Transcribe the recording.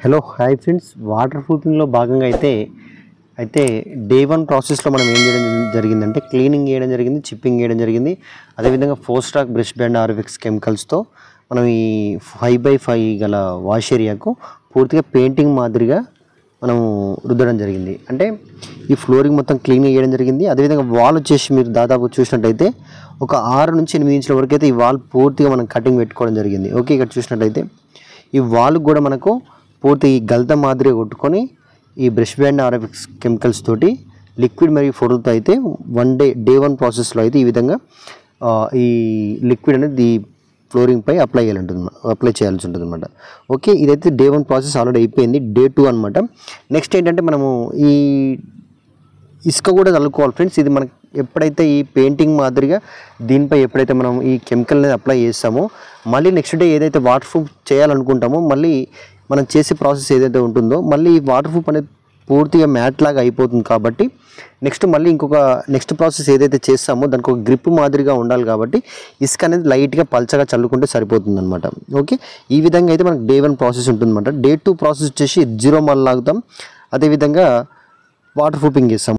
Hello hi friends, water ప్రూఫింగ్లో భాగంగా అయితే day 1 ప్రాసెస్లో మనం ఏం చేయడం జరిగిందంటే క్లీనింగ్ చేయడం జరిగింది, చిప్పింగ్ చేయడం జరిగింది. అదేవిధంగా 4 స్టాక్ బ్రష్ బ్యాండ్ ఆర్విక్స్ కెమికల్స్తో మనం ఈ 5x5 గల వాష్ ఏరియాకు పూర్తిగా పెయింటింగ్ మాదిరిగా మనం రుద్దడం జరిగింది. అంటే ఈ ఫ్లోరింగ్ మొత్తం క్లీన్ చేయడం జరిగింది. అదేవిధంగా వాల్ వచ్చేసి మీరు దాదాపు చూసినట్టయితే ఒక 6 నుంచి 8 ఇంచుల వరకు అయితే ఈ వాల్ పూర్తిగా మనం కటింగ్ పెట్టుకోవడం జరిగింది. ఓకే, ఇక్కడ చూసినట్టయితే ఈ వాల్ కూడా మనకు పూర్తి గల్త మాదిరిగా కొట్టుకొని ఈ బ్రష్ బ్యాండ్ ఆర్ఎఫ్ఎక్స్ కెమికల్స్ తోటి లిక్విడ్ మరియు ఫోటోతో అయితే డే 1 ప్రాసెస్లో అయితే ఈ విధంగా ఈ లిక్విడ్ అనేది ఈ ఫ్లోరింగ్ పై అప్లై చేయాల్సి ఉంటుంది అనమాట. ఓకే, ఇదైతే డే 1 ప్రాసెస్ ఆల్రెడీ అయిపోయింది. డే 2 అనమాట. నెక్స్ట్ ఏంటంటే మనము ఈ ఇసుక కూడా చల్లుకోవాలి ఫ్రెండ్స్. ఇది మనకి ఎప్పుడైతే ఈ పెయింటింగ్ మాదిరిగా దీనిపై ఎప్పుడైతే మనం ఈ కెమికల్ అనేది అప్లై చేస్తామో మళ్ళీ నెక్స్ట్ డే ఏదైతే వాటర్ ప్రూఫ్ చేయాలనుకుంటామో మళ్ళీ మనం చేసే ప్రాసెస్ ఏదైతే ఉంటుందో మళ్ళీ ఈ వాటర్ ప్రూఫ్ అనేది పూర్తిగా మ్యాట్ లాగా అయిపోతుంది. కాబట్టి నెక్స్ట్ ప్రాసెస్ ఏదైతే చేస్తామో దానికి ఒక గ్రిప్ మాదిరిగా ఉండాలి. కాబట్టి ఇసుక అనేది లైట్గా పల్చగా చల్లుకుంటే సరిపోతుంది అనమాట. ఓకే, ఈ విధంగా అయితే మనకు డే 1 ప్రాసెస్ ఉంటుందన్నమాట. డే 2 ప్రాసెస్ వచ్చేసి 0 మల్ లాగుతాం. అదేవిధంగా వాటర్ ప్రూఫింగ్ చేస్తాం.